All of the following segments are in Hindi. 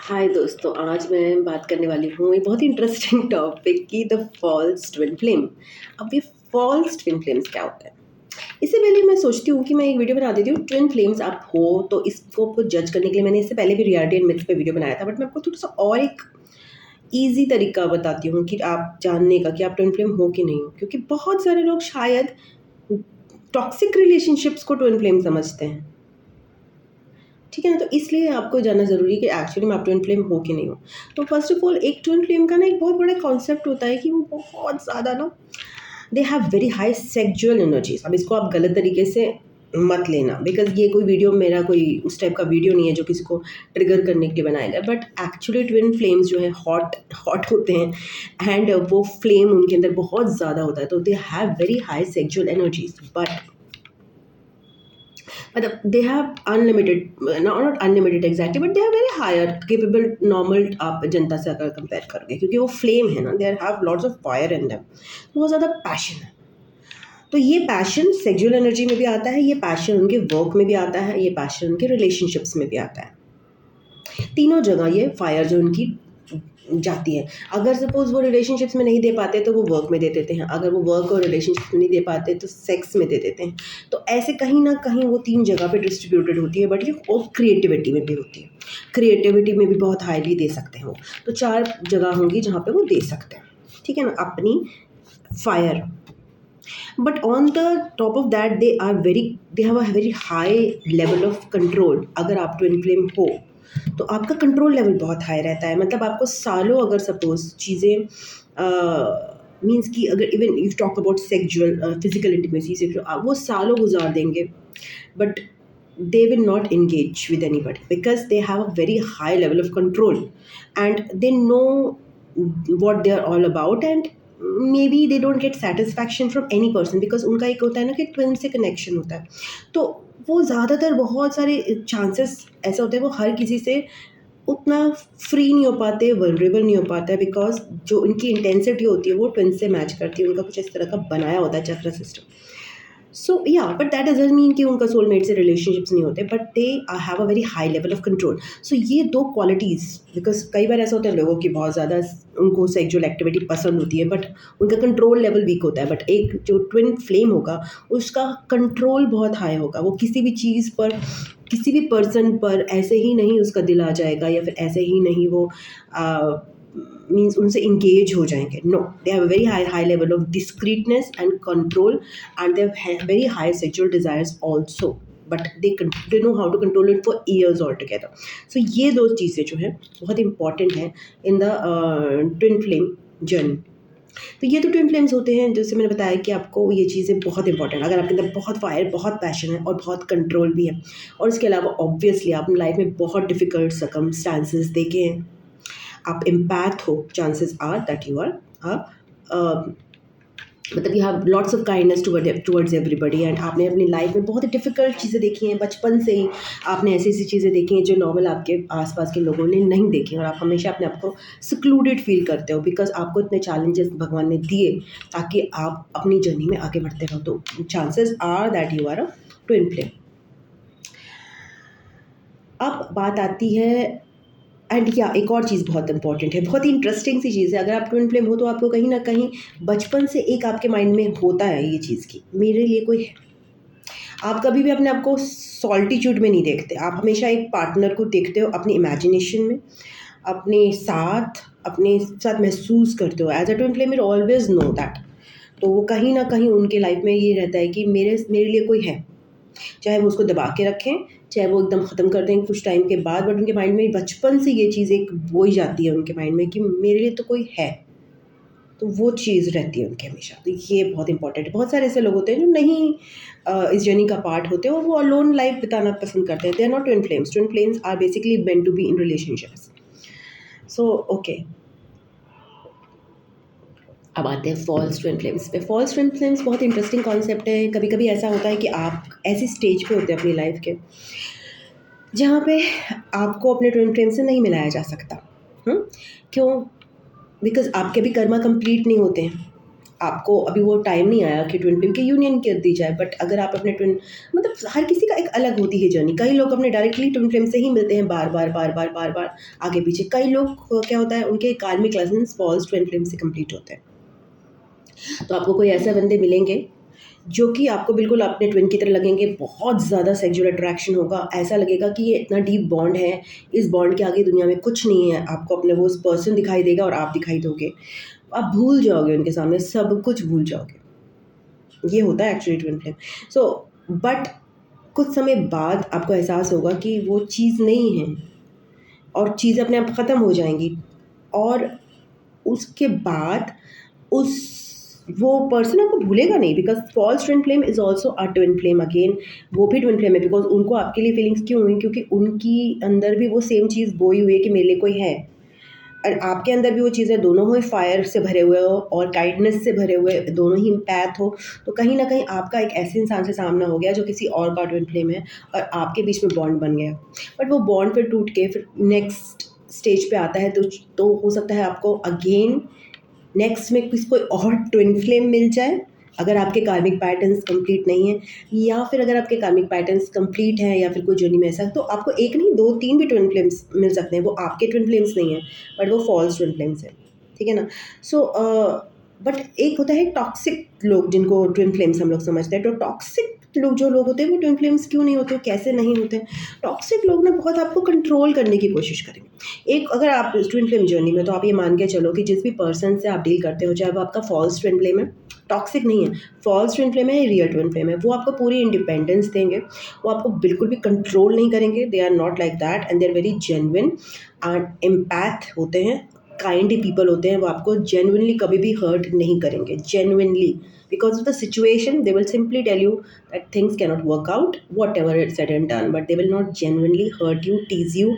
हाय दोस्तों, आज मैं बात करने वाली हूँ एक बहुत ही इंटरेस्टिंग टॉपिक की द फॉल्स ट्विन फ्लेम। अब ये फॉल्स ट्विन फ्लेम्स क्या होता है? इससे पहले मैं सोचती हूँ कि मैं एक वीडियो बना देती हूँ, ट्विन फ्लेम्स आप हो तो इसको आपको जज करने के लिए मैंने इससे पहले भी रियलिटी एंड मिथ्स पे वीडियो बनाया था, बट मैं आपको थोड़ा सा और एक ईज़ी तरीका बताती हूँ कि आप जानने का कि आप ट्विन फ्लेम हो कि नहीं हो, क्योंकि बहुत सारे लोग शायद टॉक्सिक रिलेशनशिप्स को ट्विन फ्लेम समझते हैं। ठीक है ना? तो इसलिए आपको जानना ज़रूरी है कि एक्चुअली में आप ट्विन फ्लेम हो कि नहीं हो। तो फर्स्ट ऑफ ऑल एक ट्विन फ्लेम का ना एक बहुत बड़ा कॉन्सेप्ट होता है कि वो बहुत ज़्यादा ना दे have very high sexual energies. अब इसको आप गलत तरीके से मत लेना, बिकॉज ये कोई वीडियो मेरा कोई उस टाइप का वीडियो नहीं है जो किसी को ट्रिगर करने के लिए बनाया गया, बट एक्चुअली ट्विन फ्लेम्स जो है हॉट हॉट होते हैं एंड वो फ्लेम उनके अंदर बहुत ज़्यादा होता है, तो they have very high sexual energies. But मतलब they have unlimited, not unlimited exactly, but they are very higher capable normal आप जनता से अगर कंपेयर करोगे, क्योंकि वो फ्लेम है ना, they have lots of fire in them, बहुत ज़्यादा पैशन है। तो ये पैशन सेक्सुअल एनर्जी में भी आता है, ये पैशन उनके वर्क में भी आता है, ये पैशन उनके रिलेशनशिप्स में भी आता है। तीनों जगह ये फायर जो उनकी जाती है। अगर सपोज वो रिलेशनशिप्स में नहीं दे पाते तो वो वर्क में दे देते हैं, अगर वो वर्क और रिलेशनशिप में नहीं दे पाते तो सेक्स में दे देते हैं। तो ऐसे कहीं ना कहीं वो तीन जगह पे डिस्ट्रीब्यूटेड होती है, बट ये और क्रिएटिविटी में भी होती है। क्रिएटिविटी में भी बहुत हाईली दे सकते हैं वो। तो चार जगह होंगी जहाँ पे वो दे सकते हैं, ठीक है ना, अपनी fire. But on the top of that they have a very high level of control. अगर आप ट्विन फ्लेम हो तो आपका कंट्रोल लेवल बहुत हाई रहता है। मतलब आपको सालों अगर सपोज चीज़ें मीन्स कि अगर even you talk about sexual physical intimacy से वो सालों गुजार देंगे, but they will not engage with anybody because they have a very high level of control and they know what they are all about, and maybe they don't get satisfaction from any person because उनका एक होता है ना कि ट्विन से कनेक्शन होता है। तो वो ज़्यादातर बहुत सारे चांसेस ऐसा होता है वो हर किसी से उतना फ्री नहीं हो पाते, वल्नरेबल नहीं हो पाता है, बिकॉज जो उनकी इंटेंसिटी होती है वो ट्विन से मैच करती है। उनका कुछ इस तरह का बनाया होता है चक्र सिस्टम। सो या बट दैट डजंट मीन कि उनका सोलमेट से रिलेशनशिप्स नहीं होते, but they have a very high level of control. So ये दो क्वालिटीज़, बिकॉज कई बार ऐसा होता है लोगों की बहुत ज़्यादा उनको सेक्सुअल एक्टिविटी पसंद होती है बट उनका कंट्रोल लेवल वीक होता है, बट एक जो ट्विन फ्लेम होगा उसका कंट्रोल बहुत हाई होगा। वो किसी भी चीज़ पर, किसी भी पर्सन पर ऐसे ही नहीं उसका दिल आ जाएगा या फिर ऐसे ही नहीं वो मीन्स उनसे इंगेज हो जाएंगे। No, they have a very high level of discreetness and control and they have very high sexual desires also, but they know how to control it for years all together. So ये दो चीज़ें जो है बहुत इंपॉर्टेंट है in the twin flame journey. तो ये तो ट्विन फ्लेम्स होते हैं, जैसे मैंने बताया कि आपको ये चीज़ें बहुत इंपॉर्टेंट है। अगर आपके अंदर बहुत फायर, बहुत पैशन है और बहुत कंट्रोल भी है, और इसके अलावा ऑब्वियसली आपने लाइफ में बहुत डिफिकल्ट सर्कमस्टांसेस देखे हैं, आप एम्पैथ हो, chances are that you are मतलब you have lots of kindness towards everybody, and आपने अपनी लाइफ में बहुत डिफिकल्ट चीज़ें देखी हैं। बचपन से ही आपने ऐसी ऐसी चीज़ें देखी हैं जो नॉर्मल आपके आसपास के लोगों ने नहीं देखी, और आप हमेशा अपने आप को सिक्लूडेड फील करते हो बिकॉज आपको इतने चैलेंजेस भगवान ने दिए ताकि आप अपनी जर्नी में आगे बढ़ते रहो। तो chances are that you are a twin flame. अब बात आती है, एंड या एक और चीज़ बहुत इंपॉर्टेंट है, बहुत ही इंटरेस्टिंग सी चीज़ है। अगर आप ट्विन फ्लेम हो तो आपको कहीं ना कहीं बचपन से एक आपके माइंड में होता है ये चीज़ की मेरे लिए कोई है। आप कभी भी अपने आप को सॉल्टीट्यूड में नहीं देखते, आप हमेशा एक पार्टनर को देखते हो अपनी इमेजिनेशन में, अपने साथ महसूस करते हो। As a twin flame you always know that. तो वो कहीं ना कहीं उनके लाइफ में ये रहता है कि मेरे मेरे लिए कोई है, चाहे वो उसको दबा के रखें, चाहे वो एकदम ख़त्म कर दें कुछ टाइम के बाद, बट उनके माइंड में बचपन से ये चीज़ एक बोई जाती है उनके माइंड में कि मेरे लिए तो कोई है। तो वो चीज़ रहती है उनके हमेशा। तो ये बहुत इंपॉर्टेंट है। बहुत सारे ऐसे लोग होते हैं जो नहीं इस जर्नी का पार्ट होते हैं और वो अलोन लाइफ बिताना पसंद करते हैं। They are not twin flames. Twin flames are basically meant to be in relationships. So okay, अब आते हैं फॉल्स ट्विन फ्लेम्स पे। फॉल्स ट्विन फ्लेम्स बहुत इंटरेस्टिंग कॉन्सेप्ट है। कभी कभी ऐसा होता है कि आप ऐसी स्टेज पे होते हैं अपनी लाइफ के जहाँ पे आपको अपने ट्विन फ्लेम से नहीं मिलाया जा सकता। क्यों? बिकॉज आपके भी कर्मा कंप्लीट नहीं होते हैं। आपको अभी वो टाइम नहीं आया कि ट्विन फ्लेम की यूनियन कर दी जाए, बट अगर आप अपने ट्विन, मतलब हर किसी का एक अलग होती है जर्नी। कई लोग अपने डायरेक्टली ट्विन फ्लेम से ही मिलते हैं बार बार बार बार बार बार, आगे पीछे। कई लोग क्या होता है, उनके कार्मिक लेसन्स फॉल्स ट्विन फ्लेम से कंप्लीट होते हैं। तो आपको कोई ऐसे बंदे मिलेंगे जो कि आपको बिल्कुल अपने ट्विन की तरह लगेंगे, बहुत ज़्यादा सेक्सुअल अट्रैक्शन होगा, ऐसा लगेगा कि ये इतना डीप बॉन्ड है, इस बॉन्ड के आगे दुनिया में कुछ नहीं है। आपको अपने वो पर्सन दिखाई देगा और आप दिखाई दोगे, आप भूल जाओगे उनके सामने, सब कुछ भूल जाओगे। ये होता है actually twin flame. So but कुछ समय बाद आपको एहसास होगा कि वो चीज़ नहीं है और चीज़ें अपने आप ख़त्म हो जाएंगी, और उसके बाद उस वो पर्सन आपको भूलेगा नहीं, because false twin flame is also a twin flame again. वो भी ट्विन फ्लेम है, बिकॉज उनको आपके लिए फीलिंग्स क्यों हुई, क्योंकि उनकी अंदर भी वो सेम चीज़ बोई हुई है कि मेरे लिए कोई है, और आपके अंदर भी वो चीज़ें दोनों ही फायर से भरे हुए हो और काइंडनेस से भरे हुए, दोनों ही पैथ हो। तो कहीं ना कहीं आपका एक ऐसे इंसान से सामना हो गया जो किसी और का ट्विन फ्लेम है, और आपके बीच में बॉन्ड बन गया, बट वो बॉन्ड फिर टूट के फिर नेक्स्ट स्टेज पे आता है। तो हो सकता है आपको अगेन नेक्स्ट में किसी कोई और ट्विन फ्लेम मिल जाए, अगर आपके कार्मिक पैटर्न्स कंप्लीट नहीं है, या फिर अगर आपके कार्मिक पैटर्न्स कंप्लीट हैं, या फिर कोई जर्नी में ऐसा, तो आपको एक नहीं दो तीन भी ट्विन फ्लेम्स मिल सकते हैं। वो आपके ट्विन फ्लेम्स नहीं है, बट वो फॉल्स ट्विन फ्लेम्स है, ठीक है ना। सो बट एक होता है टॉक्सिक लोग, जिनको ट्विन फ्लेम्स हम लोग समझते हैं। तो टॉक्सिक लोग जो लोग होते हैं वो ट्विन फ्लेम्स क्यों नहीं होते, कैसे नहीं होते? टॉक्सिक लोग ना बहुत आपको कंट्रोल करने की कोशिश करेंगे। एक अगर आप ट्विन फ्लेम जर्नी में, तो आप ये मान के चलो कि जिस भी पर्सन से आप डील करते हो, चाहे वो आपका फॉल्स ट्विन फ्लेम है, टॉक्सिक नहीं है, फॉल्स ट्विन फ्लेम है, रियल ट्विन फ्लेम है, वो आपको पूरी इंडिपेंडेंस देंगे, वो आपको बिल्कुल भी कंट्रोल नहीं करेंगे। They are not like that, and they are very genuine and empath होते हैं, काइंड पीपल होते हैं। वो आपको जेन्युइनली कभी भी हर्ट नहीं करेंगे, genuinely, because of the situation they will simply tell you that things cannot work out, whatever it's said and done, but they will not genuinely hurt you, tease you,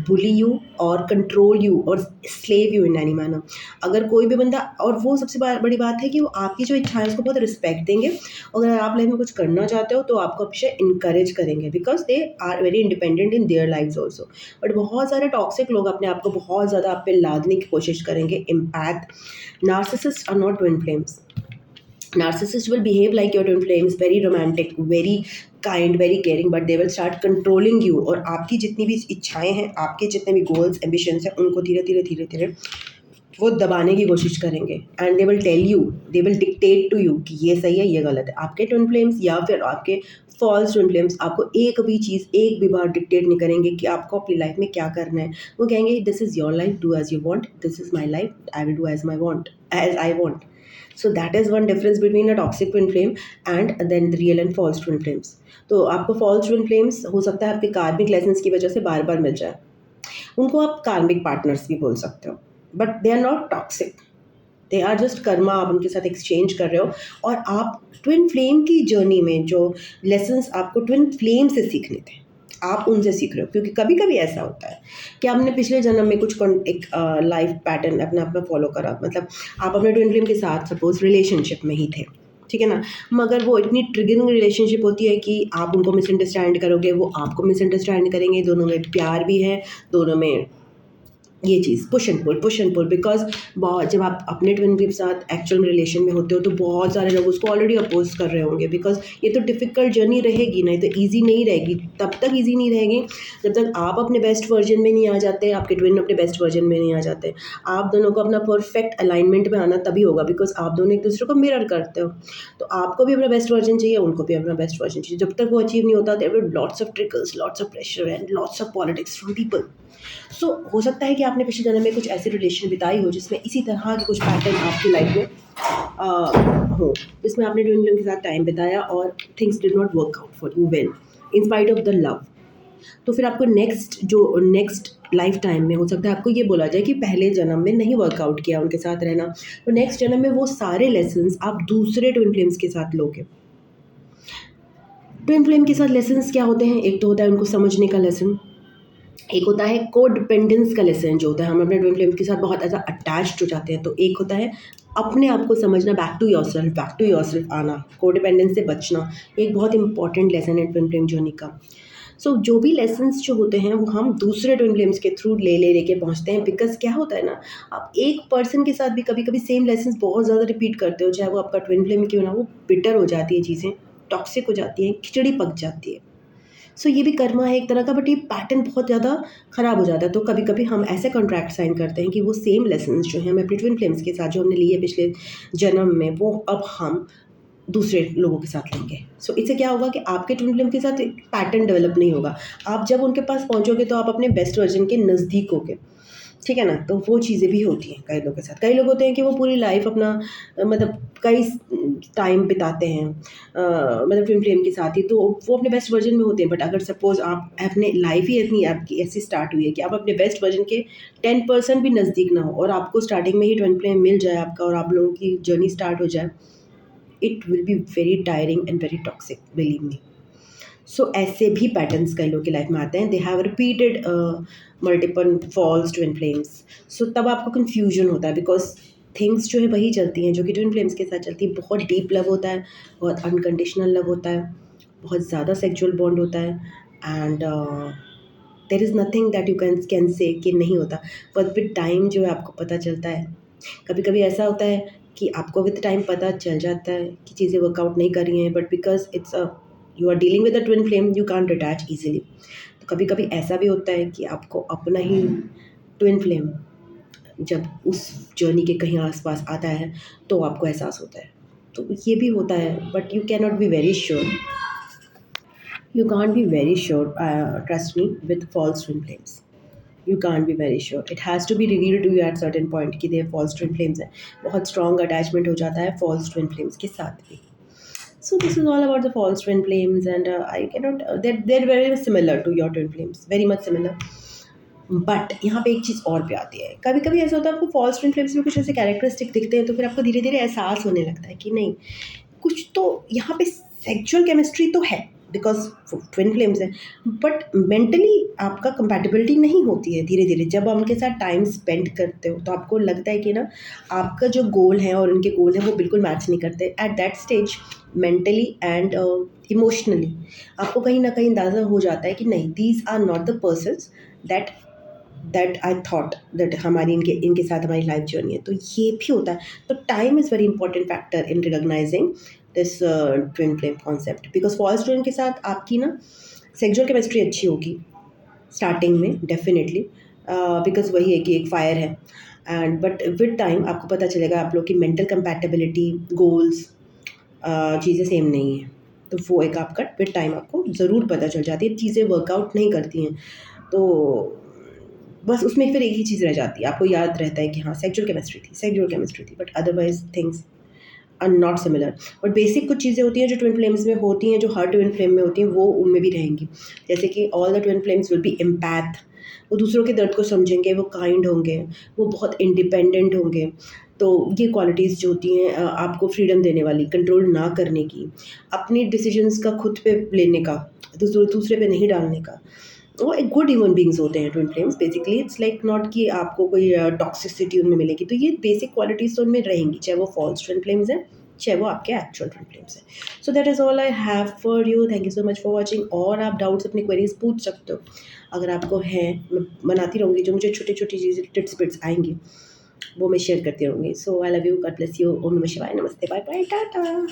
bully you or control you or slave you in any manner। अगर कोई भी बंदा, और वो सबसे बड़ी बात है कि वो आपकी जो इच्छा है उसको बहुत रिस्पेक्ट देंगे, अगर आप लाइफ में कुछ करना चाहते हो तो आपको हमेशा इंकरेज करेंगे, because they are very independent in their lives also. But बहुत सारे टॉक्सिक लोग अपने आप को बहुत ज़्यादा आप पे लादने की कोशिश करेंगे। Impact, narcissist are not twin flames. Narcissist will behave like your twin flames, very romantic, very kind, very caring, but they will start controlling you, और आपकी जितनी भी इच्छाएं हैं, आपके जितने भी गोल्स एम्बिशंस हैं, उनको धीरे धीरे धीरे धीरे वो दबाने की कोशिश करेंगे। And they will tell you, they will dictate to you कि ये सही है, ये गलत है। आपके ट्विन फ्लेम्स या फिर आपके फॉल्स ट्विन फ्लेम्स आपको एक भी चीज़ एक भी बार डिक्टेट नहीं करेंगे कि आपको अपनी लाइफ में क्या करना है। वो कहेंगे this is your life, do as you want, this is my life, I will do as I want. So that is one difference between a toxic twin flame and then the real and false twin flames। तो आपको false twin flames हो सकता है आपके कार्मिक लेसन्स की वजह से बार बार मिल जाए, उनको आप कार्मिक पार्टनर्स भी बोल सकते हो, but they are not toxic, they are just karma, आप उनके साथ एक्सचेंज कर रहे हो। और आप ट्विन फ्लेम की जर्नी में जो लेसन्स आपको ट्विन फ्लेम से सीखने थे, आप उनसे सीख रहे हो, क्योंकि कभी कभी ऐसा होता है कि आपने पिछले जन्म में कुछ एक लाइफ पैटर्न अपना फॉलो करा, मतलब आप अपने ट्विन फ्लेम के साथ सपोज रिलेशनशिप में ही थे, ठीक है ना, मगर वो इतनी ट्रिगरिंग रिलेशनशिप होती है कि आप उनको मिसअंडरस्टैंड करोगे, वो आपको मिसअंडरस्टैंड करेंगे, दोनों में प्यार भी है, दोनों में ये चीज़ पुश एंड पुल, बिकॉज बहुत जब आप अपने ट्विन के साथ एक्चुअल रिलेशन में होते हो तो बहुत सारे लोग उसको ऑलरेडी अपोज कर रहे होंगे, बिकॉज ये तो डिफ़िकल्ट जर्नी रहेगी, नहीं तो ईजी नहीं रहेगी, तब तक ईजी नहीं रहेगी जब तक आप अपने बेस्ट वर्जन में नहीं आ जाते, आपके ट्विन अपने बेस्ट वर्जन में नहीं आ जाते। आप दोनों को अपना परफेक्ट अलाइनमेंट में आना तभी होगा, बिकॉज आप दोनों एक दूसरे को मिरर करते हो। तो आपको भी अपना बेस्ट वर्जन चाहिए, उनको भी अपना बेस्ट वर्जन चाहिए। जब तक वो अचीव नहीं होता, there will be lots of trickles, lots of pressure and lots of politics from people. So हो सकता है कि आपने पिछले जन्म में कुछ ऐसी रिलेशन बिताई हो जिसमें इसी तरह के कुछ पैटर्न आपकी लाइफ में हो, जिसमें आपने ट्विन फ्लेम के साथ टाइम बिताया और things did not work out for you well in spite of the love. तो फिर आपको नेक्स्ट लाइफ टाइम में हो सकता है आपको ये बोला जाए कि पहले जन्म में नहीं वर्कआउट किया उनके साथ रहना, तो नेक्स्ट जन्म में वो सारे लेसन्स आप दूसरे ट्विन फ्लेम्स के साथ लोगे। ट्विन फ्लेम के साथ लेसन्स क्या होते हैं? एक तो होता है उनको समझने का लेसन, एक होता है को डिपेंडेंस का लेसन, जो होता है हम अपने ट्विन फ्लेम के साथ बहुत ज़्यादा अटैच्ड हो जाते हैं। तो एक होता है अपने आप को समझना, बैक टू योरसेल्फ आना, को डिपेंडेंस से बचना, एक बहुत इंपॉर्टेंट लेसन है ट्विन फ्लेम जर्नी का। सो जो भी लेसन्स जो होते हैं वो हम दूसरे ट्विन फ्लेम्स के थ्रू लेके पहुँचते हैं, बिकॉज़ क्या होता है ना, आप एक पर्सन के साथ भी कभी-कभी सेम लेसन्स बहुत ज़्यादा रिपीट करते हो, चाहे वो आपका ट्विन फ्लेम क्यों ना हो, बिटर हो जाती है चीज़ें, टॉक्सिक हो जाती हैं, खिचड़ी पक जाती है। सो ये भी कर्मा है एक तरह का, बट ये पैटर्न बहुत ज़्यादा ख़राब हो जाता है। तो कभी-कभी हम ऐसे कॉन्ट्रैक्ट साइन करते हैं कि वो सेम लेसन्स जो हैं, हम अपने ट्विन फ्लेम्स के साथ जो हमने लिए पिछले जन्म में, वो अब हम दूसरे लोगों के साथ लेंगे। सो इससे क्या होगा कि आपके ट्विन फ्लेम के साथ एक पैटर्न डेवलप नहीं होगा। आप जब उनके पास पहुँचोगे तो आप अपने बेस्ट वर्ज़न के नज़दीक होगे, ठीक है ना? तो वो चीज़ें भी होती हैं कई लोगों के साथ। कई लोग होते हैं कि वो पूरी लाइफ़ अपना मतलब कई टाइम बिताते हैं मतलब ट्विन फ्लेम के साथ ही, तो वो अपने बेस्ट वर्ज़न में होते हैं। बट अगर सपोज़ आप अपने लाइफ़ ही इतनी आपकी ऐसी स्टार्ट हुई है कि आप अपने बेस्ट वर्ज़न के 10% भी नज़दीक ना हो और आपको स्टार्टिंग में ही ट्विन फ्लेम मिल जाए आपका और आप लोगों की जर्नी स्टार्ट हो जाए, it will be very tiring and very toxic, believe me. So ऐसे भी पैटर्न्स कई लोगों की लाइफ में आते हैं, they have repeated multiple false twin flames. So तब आपको कन्फ्यूजन होता है, बिकॉज थिंग्स जो है वही चलती हैं जो कि ट्विन फ्लेम्स के साथ चलती है। बहुत डीप लव होता है, बहुत अनकंडीशनल लव होता है, बहुत ज़्यादा सेक्चुअल बॉन्ड होता है, and there is nothing that you can say कि नहीं होता। बट विद टाइम जो है आपको पता चलता है। कभी कभी ऐसा होता है कि आपको विद टाइम पता चल जाता है कि चीज़ें वर्कआउट नहीं कर रही हैं, but because it's a you are dealing with a twin flame, you can't attach easily. तो कभी कभी ऐसा भी होता है कि आपको अपना ही ट्विन फ्लेम जब उस जर्नी के कहीं आसपास आता है तो आपको एहसास होता है। तो ये भी होता है, but you can not be very sure, you can't be very sure, trust me, with false twin flames. You can't be very sure. It has to be revealed to you at certain point कि they false twin flames हैं। बहुत strong attachment हो जाता है false twin flames के साथ भी। So this is all about the false twin flames, and I cannot. They're very similar to your twin flames, very much similar. But यहाँ पे एक चीज़ और भी आती है, कभी कभी ऐसा होता है आपको फॉल्स ट्विन फ्लेम्स में कुछ ऐसे कैरेक्टरिस्टिक दिखते हैं, तो फिर आपको धीरे धीरे एहसास होने लगता है कि नहीं, कुछ तो यहाँ पे सेक्चुअल केमिस्ट्री तो है, बिकॉज ट्विन फ्लेम्स हैं, बट मेंटली आपका कंपैटिबिलिटी नहीं होती है। धीरे धीरे जब आप उनके साथ टाइम स्पेंड करते हो तो आपको लगता है कि ना, आपका जो गोल है और उनके गोल हैं वो बिल्कुल मैच नहीं करते। At that stage mentally and emotionally आपको कहीं ना कहीं अंदाज़ा हो जाता है कि नहीं, these are not the persons that I thought that हमारी इनके साथ हमारी लाइफ जर्नी है। तो ये भी होता है। तो time is very important factor in recognizing this twin flame concept, because false twin के साथ आपकी ना सेक्सुअल केमिस्ट्री अच्छी होगी स्टार्टिंग में डेफिनेटली, बिकॉज वही है कि एक फायर है, एंड बट विद टाइम आपको पता चलेगा आप लोग की मेंटल कंपैटिबिलिटी, गोल्स, चीज़ें सेम नहीं है। तो वो एक आपका विद टाइम आपको ज़रूर पता चल जाती है, चीज़ें वर्कआउट नहीं करती हैं। तो बस उसमें फिर एक ही चीज़ रह जाती है, आपको याद रहता है कि हाँ सेक्सुअल केमिस्ट्री थी, but otherwise things are not similar. But basic कुछ चीज़ें होती हैं जो ट्विन फ्लेम्स में होती हैं, जो हर ट्विन फ्लेम में होती हैं, वो उनमें भी रहेंगी। जैसे कि all the twin flames will be empath, वो दूसरों के दर्द को समझेंगे, वो काइंड होंगे, वो बहुत इंडिपेंडेंट होंगे। तो ये क्वालिटीज़ जो होती हैं आपको फ्रीडम देने वाली, कंट्रोल ना करने की, अपनी डिसीजंस का खुद पे लेने का, दूसरे पे नहीं डालने का, वो एक गुड ह्यूमन बींग्स होते हैं twin flames. Basically it's like not कि आपको कोई टॉक्सिसिटी उनमें मिलेगी। तो ये बेसिक क्वालिटीज़ तो उनमें रहेंगी, चाहे वो फॉल्स ट्विन फ्लेम्स हैं, चाहे वो आपके एक्चुअल ट्विन फ्लेम्स हैं। So that is all I have for you. Thank you so much for watching. और आप डाउट्स अपनी क्वेरीज पूछ सकते हो अगर आपको हैं। मैं बनाती रहूँगी, जो मुझे छोटी छोटी चीज़ें टिप्स पिट्स आएंगी वो मैं शेयर करती रहूँगी। So I love you, god bless you, ओम नमः शिवाय, नमस्ते, बाय बाय, टाटा।